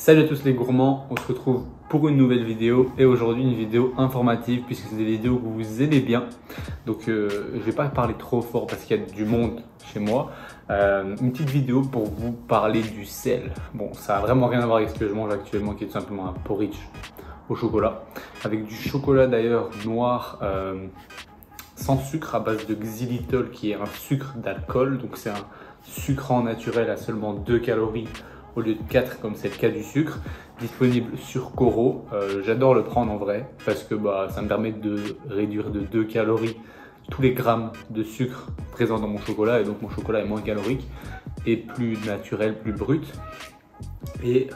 Salut à tous les gourmands, on se retrouve pour une nouvelle vidéo et aujourd'hui une vidéo informative puisque c'est des vidéos que vous aimez bien. Donc je vais pas parler trop fort parce qu'il y a du monde chez moi. Une petite vidéo pour vous parler du sel. Bon, ça a vraiment rien à voir avec ce que je mange actuellement qui est tout simplement un porridge au chocolat. Avec du chocolat d'ailleurs noir sans sucre à base de xylitol qui est un sucre d'alcool. Donc c'est un sucrant naturel à seulement 2 calories au lieu de 4 comme c'est le cas du sucre, disponible sur Coro. J'adore le prendre en vrai parce que ça me permet de réduire de 2 calories tous les grammes de sucre présents dans mon chocolat et donc mon chocolat est moins calorique et plus naturel, plus brut. Et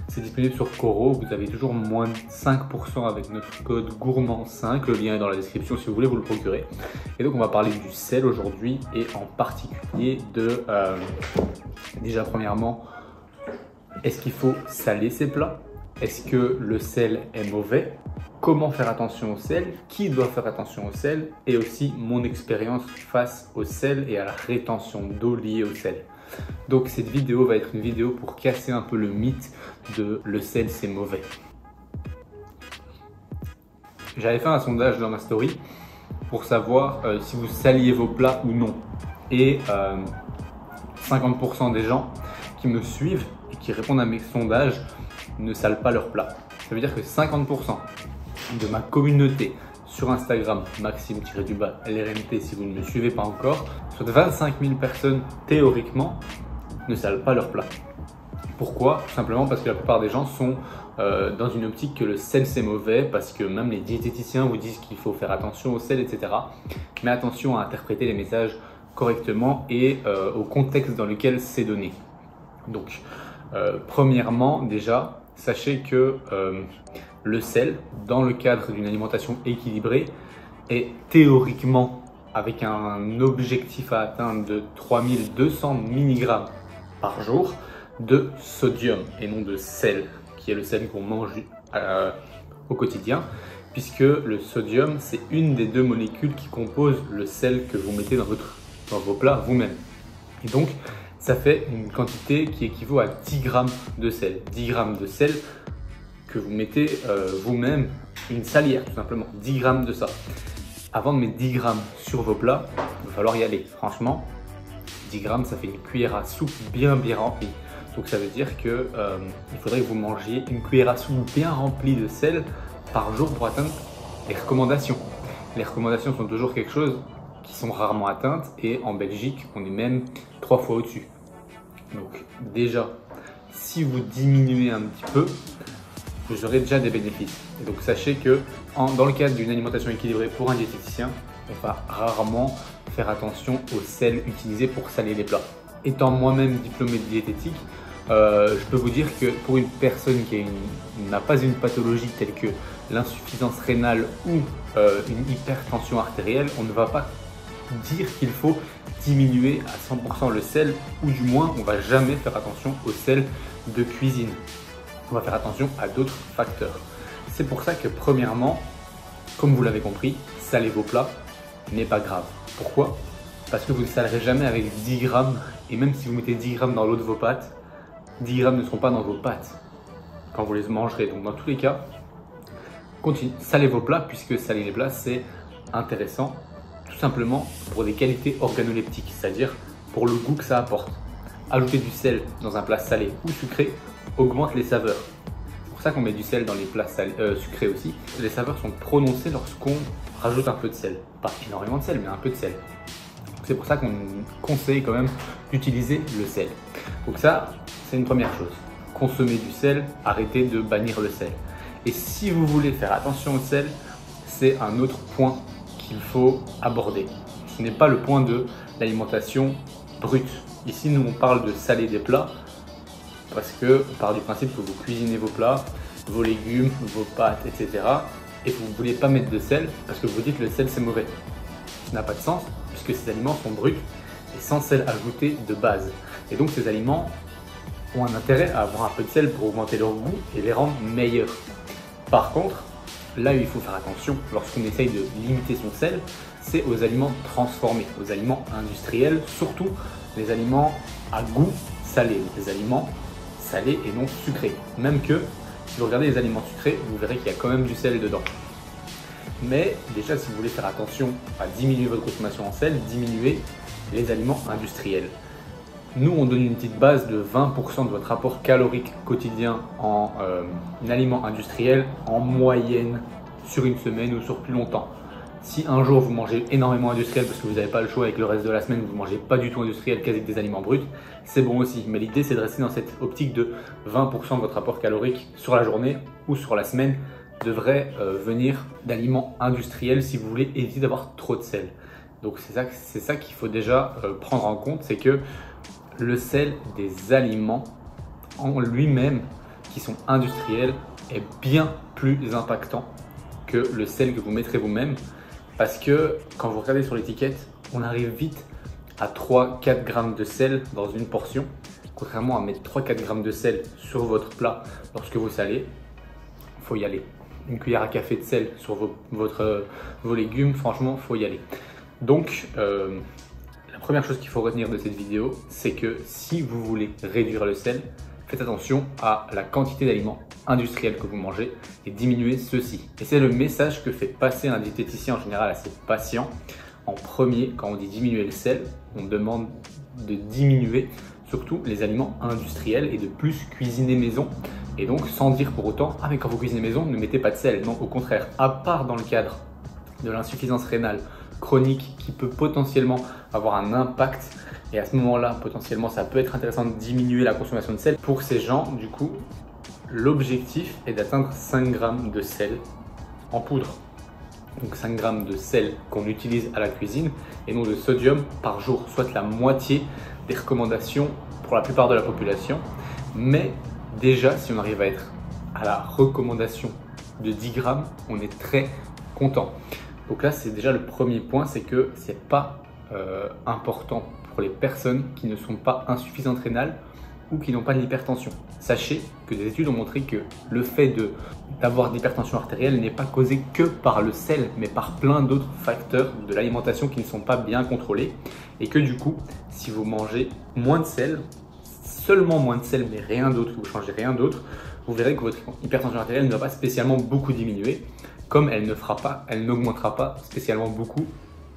c'est disponible sur Coro, vous avez toujours moins de 5% avec notre code gourmand5, le lien est dans la description si vous voulez vous le procurer. Et donc on va parler du sel aujourd'hui et en particulier de, déjà premièrement, est-ce qu'il faut saler ses plats? Est-ce que le sel est mauvais? Comment faire attention au sel? Qui doit faire attention au sel? Et aussi mon expérience face au sel et à la rétention d'eau liée au sel. Donc cette vidéo va être une vidéo pour casser un peu le mythe de le sel c'est mauvais. J'avais fait un sondage dans ma story pour savoir si vous saliez vos plats ou non. Et 50% des gens qui me suivent et qui répondent à mes sondages ne salent pas leurs plats. Ça veut dire que 50% de ma communauté sur Instagram, Maxime-LRNT si vous ne me suivez pas encore, soit 25 000 personnes théoriquement ne salent pas leurs plats. Pourquoi? Tout simplement parce que la plupart des gens sont dans une optique que le sel c'est mauvais, parce que même les diététiciens vous disent qu'il faut faire attention au sel, etc. Mais attention à interpréter les messages correctement et au contexte dans lequel c'est donné. Donc, premièrement, déjà, sachez que le sel, dans le cadre d'une alimentation équilibrée, est théoriquement avec un objectif à atteindre de 3200 mg par jour de sodium et non de sel, qui est le sel qu'on mange au quotidien, puisque le sodium, c'est une des 2 molécules qui composent le sel que vous mettez dans vos plats vous-même. Et donc, ça fait une quantité qui équivaut à 10 grammes de sel. 10 grammes de sel que vous mettez vous-même, une salière tout simplement, 10 grammes de ça. Avant de mettre 10 grammes sur vos plats, il va falloir y aller. Franchement, 10 grammes, ça fait une cuillère à soupe bien remplie. Donc ça veut dire que il faudrait que vous mangiez une cuillère à soupe bien remplie de sel par jour pour atteindre les recommandations. Les recommandations sont toujours quelque chose qui sont rarement atteintes et en Belgique, on est même 3 fois au-dessus. Donc déjà, si vous diminuez un petit peu, vous aurez déjà des bénéfices. Et donc sachez que dans le cadre d'une alimentation équilibrée pour un diététicien, on va rarement faire attention au sel utilisé pour saler les plats. Étant moi-même diplômé de diététique, je peux vous dire que pour une personne qui n'a pas une pathologie telle que l'insuffisance rénale ou une hypertension artérielle, on ne va pas dire qu'il faut diminuer à 100% le sel, ou du moins on ne va jamais faire attention au sel de cuisine. On va faire attention à d'autres facteurs. C'est pour ça que premièrement, comme vous l'avez compris, saler vos plats n'est pas grave. Pourquoi? Parce que vous ne salerez jamais avec 10 grammes, et même si vous mettez 10 grammes dans l'eau de vos pâtes, 10 grammes ne seront pas dans vos pâtes quand vous les mangerez. Donc dans tous les cas, continuez, salez vos plats, puisque saler les plats c'est intéressant tout simplement pour des qualités organoleptiques, c'est-à-dire pour le goût que ça apporte. Ajouter du sel dans un plat salé ou sucré augmente les saveurs. C'est pour ça qu'on met du sel dans les plats sucrés aussi. Les saveurs sont prononcées lorsqu'on rajoute un peu de sel. Pas énormément de sel, mais un peu de sel. C'est pour ça qu'on conseille quand même d'utiliser le sel. Donc ça, c'est une première chose. Consommer du sel, arrêtez de bannir le sel. Et si vous voulez faire attention au sel, c'est un autre point qu'il faut aborder. Ce n'est pas le point de l'alimentation brute. Ici, nous, on parle de saler des plats parce qu'on part du principe que vous cuisinez vos plats, vos légumes, vos pâtes, etc. et que vous ne voulez pas mettre de sel parce que vous dites que le sel, c'est mauvais. Ça n'a pas de sens puisque ces aliments sont bruts et sans sel ajouté de base. Et donc, ces aliments ont un intérêt à avoir un peu de sel pour augmenter leur goût et les rendre meilleurs. Par contre, là où il faut faire attention lorsqu'on essaye de limiter son sel, c'est aux aliments transformés, aux aliments industriels, surtout les aliments à goût salé, les aliments salés et non sucrés. Même que, si vous regardez les aliments sucrés, vous verrez qu'il y a quand même du sel dedans. Mais déjà, si vous voulez faire attention à diminuer votre consommation en sel, diminuez les aliments industriels. Nous, on donne une petite base de 20% de votre apport calorique quotidien en aliment industriel en moyenne sur une semaine ou sur plus longtemps. Si un jour vous mangez énormément industriel parce que vous n'avez pas le choix et que le reste de la semaine vous ne mangez pas du tout industriel, quasi des aliments bruts, c'est bon aussi. Mais l'idée, c'est de rester dans cette optique de 20% de votre apport calorique sur la journée ou sur la semaine devrait venir d'aliments industriels si vous voulez éviter d'avoir trop de sel. Donc c'est ça qu'il faut déjà prendre en compte, c'est que le sel des aliments en lui-même qui sont industriels est bien plus impactant que le sel que vous mettrez vous-même, parce que quand vous regardez sur l'étiquette, on arrive vite à 3-4 grammes de sel dans une portion, contrairement à mettre 3-4 grammes de sel sur votre plat lorsque vous salez. Il faut y aller. Une cuillère à café de sel sur vos légumes, franchement, il faut y aller. Donc, la première chose qu'il faut retenir de cette vidéo, c'est que si vous voulez réduire le sel, faites attention à la quantité d'aliments industriels que vous mangez et diminuez ceux-ci. Et c'est le message que fait passer un diététicien en général à ses patients. En premier, quand on dit diminuer le sel, on demande de diminuer surtout les aliments industriels et de plus cuisiner maison. Et donc sans dire pour autant, ah mais quand vous cuisinez maison, ne mettez pas de sel. Non, au contraire, à part dans le cadre de l'insuffisance rénale chronique qui peut potentiellement avoir un impact, et à ce moment-là, potentiellement, ça peut être intéressant de diminuer la consommation de sel. Pour ces gens, du coup, l'objectif est d'atteindre 5 grammes de sel en poudre. Donc 5 grammes de sel qu'on utilise à la cuisine et non de sodium par jour, soit la moitié des recommandations pour la plupart de la population. Mais déjà, si on arrive à être à la recommandation de 10 grammes, on est très content. Donc là, c'est déjà le premier point, c'est que c'est pas important pour les personnes qui ne sont pas insuffisantes rénales ou qui n'ont pas de l'hypertension. Sachez que des études ont montré que le fait d'avoir de l'hypertension artérielle n'est pas causé que par le sel, mais par plein d'autres facteurs de l'alimentation qui ne sont pas bien contrôlés. Et que du coup, si vous mangez moins de sel, seulement moins de sel, mais rien d'autre, vous ne changez rien d'autre, vous verrez que votre hypertension artérielle ne va pas spécialement beaucoup diminuer, comme elle n'augmentera pas spécialement beaucoup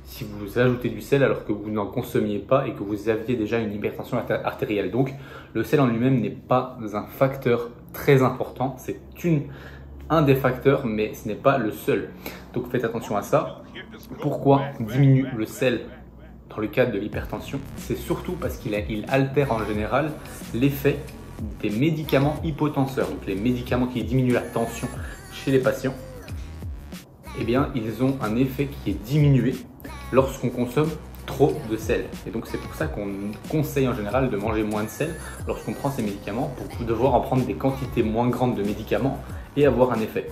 si vous ajoutez du sel alors que vous n'en consommiez pas et que vous aviez déjà une hypertension artérielle. Donc le sel en lui-même n'est pas un facteur très important, c'est un des facteurs, mais ce n'est pas le seul. Donc faites attention à ça. Pourquoi diminue le sel dans le cadre de l'hypertension? C'est surtout parce qu'il altère en général l'effet des médicaments hypotenseurs, donc les médicaments qui diminuent la tension chez les patients. Eh bien, ils ont un effet qui est diminué lorsqu'on consomme trop de sel. Et donc c'est pour ça qu'on conseille en général de manger moins de sel lorsqu'on prend ces médicaments, pour devoir en prendre des quantités moins grandes de médicaments et avoir un effet.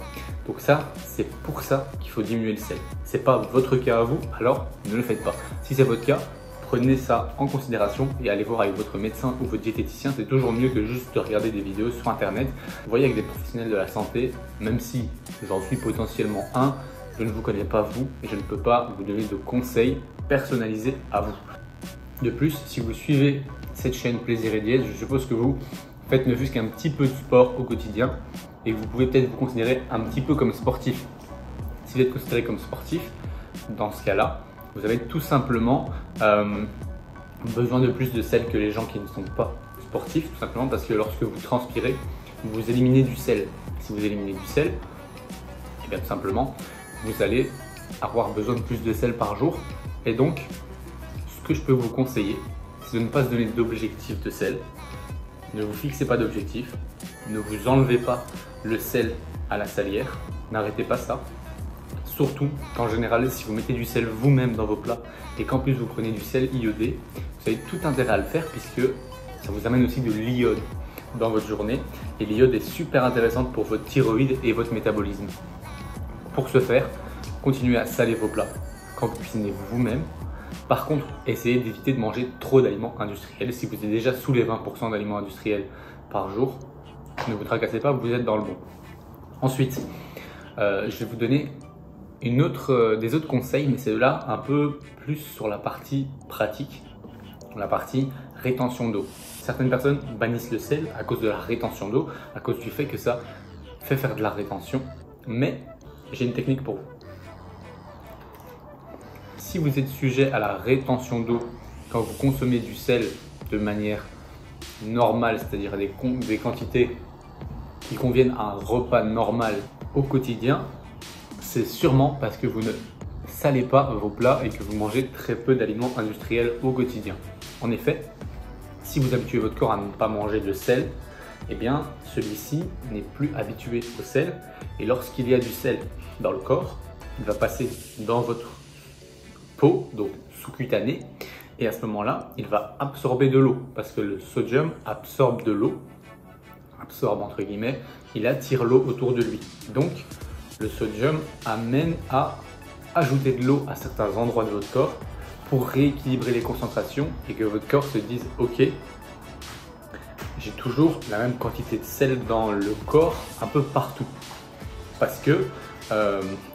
Donc ça, c'est pour ça qu'il faut diminuer le sel. C'est pas votre cas à vous, alors ne le faites pas. Si c'est votre cas, prenez ça en considération et allez voir avec votre médecin ou votre diététicien. C'est toujours mieux que juste de regarder des vidéos sur internet. Vous voyez, avec des professionnels de la santé, même si j'en suis potentiellement un, je ne vous connais pas vous et je ne peux pas vous donner de conseils personnalisés à vous. De plus, si vous suivez cette chaîne Plaisir et Diète, je suppose que vous faites ne fût-ce qu'un petit peu de sport au quotidien et vous pouvez peut-être vous considérer un petit peu comme sportif. Si vous êtes considéré comme sportif, dans ce cas-là, vous avez tout simplement besoin de plus de sel que les gens qui ne sont pas sportifs, tout simplement parce que lorsque vous transpirez, vous éliminez du sel. Si vous éliminez du sel, et bien tout simplement, vous allez avoir besoin de plus de sel par jour. Et donc, ce que je peux vous conseiller, c'est de ne pas se donner d'objectif de sel. Ne vous fixez pas d'objectif. Ne vous enlevez pas le sel à la salière. N'arrêtez pas ça. Surtout qu'en général, si vous mettez du sel vous-même dans vos plats et qu'en plus vous prenez du sel iodé, vous avez tout intérêt à le faire puisque ça vous amène aussi de l'iode dans votre journée. Et l'iode est super intéressante pour votre thyroïde et votre métabolisme. Pour ce faire, continuez à saler vos plats quand vous cuisinez vous-même. Par contre, essayez d'éviter de manger trop d'aliments industriels. Si vous êtes déjà sous les 20% d'aliments industriels par jour, ne vous tracassez pas, vous êtes dans le bon. Ensuite, je vais vous donner des autres conseils, mais c'est là un peu plus sur la partie pratique. la partie rétention d'eau. Certaines personnes bannissent le sel à cause de la rétention d'eau, à cause du fait que ça fait faire de la rétention. Mais j'ai une technique pour vous. Si vous êtes sujet à la rétention d'eau quand vous consommez du sel de manière normale, c'est-à-dire des quantités qui conviennent à un repas normal au quotidien, c'est sûrement parce que vous ne salez pas vos plats et que vous mangez très peu d'aliments industriels au quotidien. En effet, si vous habituez votre corps à ne pas manger de sel, eh bien celui-ci n'est plus habitué au sel, et lorsqu'il y a du sel dans le corps, il va passer dans votre peau, donc sous-cutanée, et à ce moment-là, il va absorber de l'eau, parce que le sodium absorbe de l'eau, absorbe entre guillemets, il attire l'eau autour de lui. Donc le sodium amène à ajouter de l'eau à certains endroits de votre corps pour rééquilibrer les concentrations et que votre corps se dise ok, j'ai toujours la même quantité de sel dans le corps un peu partout, parce que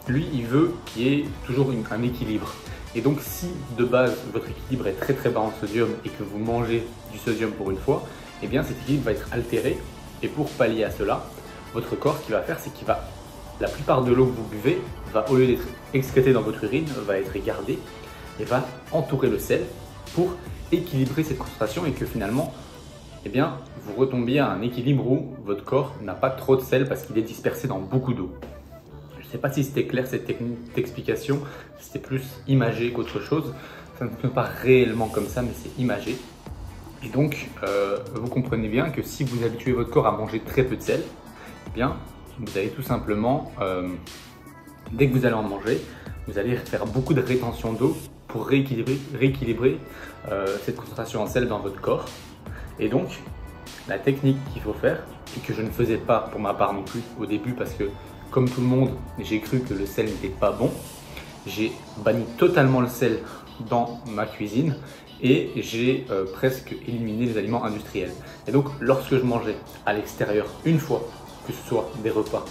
lui il veut qu'il y ait toujours un équilibre. Et donc si de base votre équilibre est très très bas en sodium et que vous mangez du sodium pour une fois, eh bien cet équilibre va être altéré, et pour pallier à cela, votre corps ce qu'il va faire, c'est qu'il va, la plupart de l'eau que vous buvez va, au lieu d'être excrétée dans votre urine, va être gardée et va entourer le sel pour équilibrer cette concentration, et que finalement eh bien, vous retombiez à un équilibre où votre corps n'a pas trop de sel parce qu'il est dispersé dans beaucoup d'eau. Je ne sais pas si c'était clair cette technique d'explication, c'était plus imagé qu'autre chose. Ça ne fonctionne pas réellement comme ça, mais c'est imagé. Et donc, vous comprenez bien que si vous habituez votre corps à manger très peu de sel, eh bien, vous allez tout simplement, dès que vous allez en manger, vous allez faire beaucoup de rétention d'eau pour rééquilibrer cette concentration en sel dans votre corps. Et donc, la technique qu'il faut faire, et que je ne faisais pas pour ma part non plus au début, parce que comme tout le monde, j'ai cru que le sel n'était pas bon, j'ai banni totalement le sel dans ma cuisine et j'ai presque éliminé les aliments industriels. Et donc, lorsque je mangeais à l'extérieur une fois, que ce soit des repas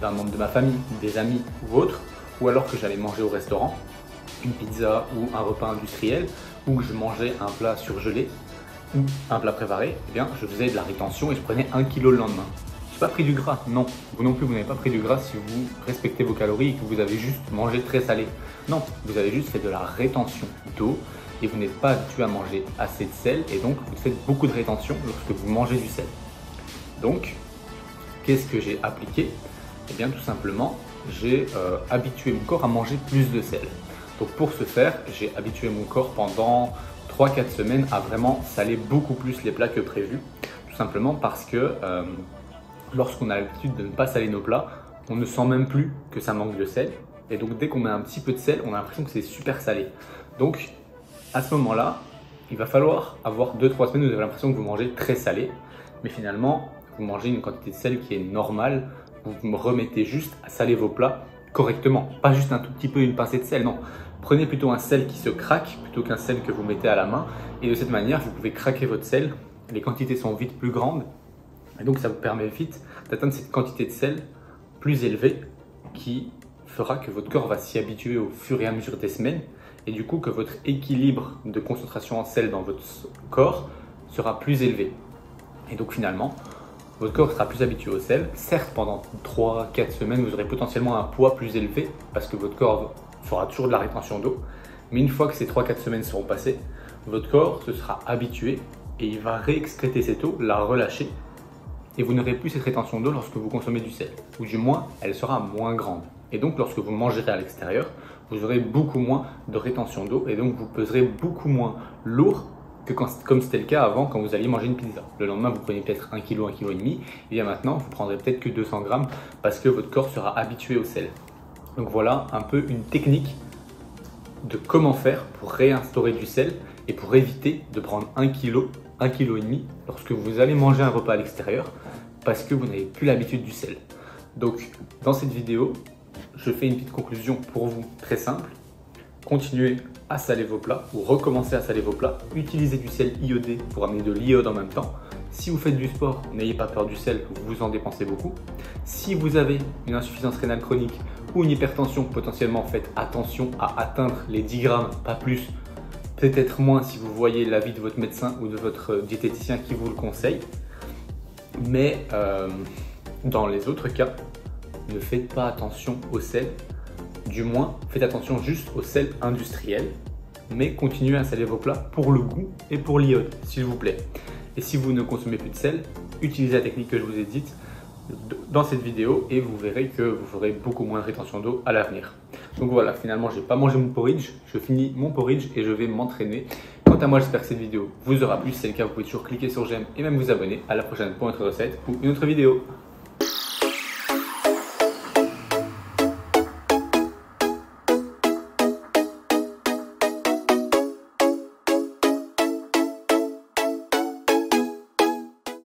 d'un membre de ma famille, des amis ou autre, ou alors que j'allais manger au restaurant, une pizza ou un repas industriel, ou que je mangeais un plat surgelé ou un plat préparé, eh bien, je faisais de la rétention et je prenais 1 kg le lendemain. Je n'ai pas pris du gras, non. Vous non plus, vous n'avez pas pris du gras si vous respectez vos calories et que vous avez juste mangé très salé. Non, vous avez juste fait de la rétention d'eau et vous n'êtes pas habitué à manger assez de sel, et donc vous faites beaucoup de rétention lorsque vous mangez du sel. Donc, qu'est-ce que j'ai appliqué? Eh bien, tout simplement, j'ai habitué mon corps à manger plus de sel. Donc pour ce faire, j'ai habitué mon corps pendant 3-4 semaines à vraiment saler beaucoup plus les plats que prévu. Tout simplement parce que lorsqu'on a l'habitude de ne pas saler nos plats, on ne sent même plus que ça manque de sel. Et donc dès qu'on met un petit peu de sel, on a l'impression que c'est super salé. Donc à ce moment-là, il va falloir avoir 2-3 semaines où vous avez l'impression que vous mangez très salé. Mais finalement, vous mangez une quantité de sel qui est normale. Vous me remettez juste à saler vos plats correctement. Pas juste un tout petit peu, une pincée de sel, non. Prenez plutôt un sel qui se craque plutôt qu'un sel que vous mettez à la main. Et de cette manière, vous pouvez craquer votre sel. Les quantités sont vite plus grandes. Et donc, ça vous permet vite d'atteindre cette quantité de sel plus élevée qui fera que votre corps va s'y habituer au fur et à mesure des semaines. Et du coup, que votre équilibre de concentration en sel dans votre corps sera plus élevé. Et donc, finalement, votre corps sera plus habitué au sel. Certes, pendant 3-4 semaines, vous aurez potentiellement un poids plus élevé parce que votre corps fera toujours de la rétention d'eau. Mais une fois que ces 3-4 semaines seront passées, votre corps se sera habitué et il va réexcréter cette eau, la relâcher. Et vous n'aurez plus cette rétention d'eau lorsque vous consommez du sel. Ou du moins, elle sera moins grande. Et donc, lorsque vous mangerez à l'extérieur, vous aurez beaucoup moins de rétention d'eau. Et donc, vous peserez beaucoup moins lourd que comme c'était le cas avant quand vous alliez manger une pizza. Le lendemain, vous prenez peut-être 1 kg, 1,5 kg. Et bien maintenant, vous prendrez peut-être que 200 grammes parce que votre corps sera habitué au sel. Donc voilà un peu une technique de comment faire pour réinstaurer du sel et pour éviter de prendre 1 kg, 1,5 kg lorsque vous allez manger un repas à l'extérieur parce que vous n'avez plus l'habitude du sel. Donc dans cette vidéo, je fais une petite conclusion pour vous très simple. Continuez à saler vos plats ou recommencez à saler vos plats. Utilisez du sel iodé pour amener de l'iode en même temps. Si vous faites du sport, n'ayez pas peur du sel, vous en dépensez beaucoup. Si vous avez une insuffisance rénale chronique ou une hypertension, potentiellement faites attention à atteindre les 10 grammes, pas plus, peut-être moins si vous voyez l'avis de votre médecin ou de votre diététicien qui vous le conseille. Mais dans les autres cas, ne faites pas attention au sel. Du moins, faites attention juste au sel industriel. Mais continuez à saler vos plats pour le goût et pour l'iode, s'il vous plaît. Et si vous ne consommez plus de sel, utilisez la technique que je vous ai dite dans cette vidéo et vous verrez que vous ferez beaucoup moins de rétention d'eau à l'avenir. Donc voilà, finalement, j'ai pas mangé mon porridge, je finis mon porridge et je vais m'entraîner. Quant à moi, j'espère que cette vidéo vous aura plu. Si c'est le cas, vous pouvez toujours cliquer sur j'aime et même vous abonner. À la prochaine pour une autre recette ou une autre vidéo.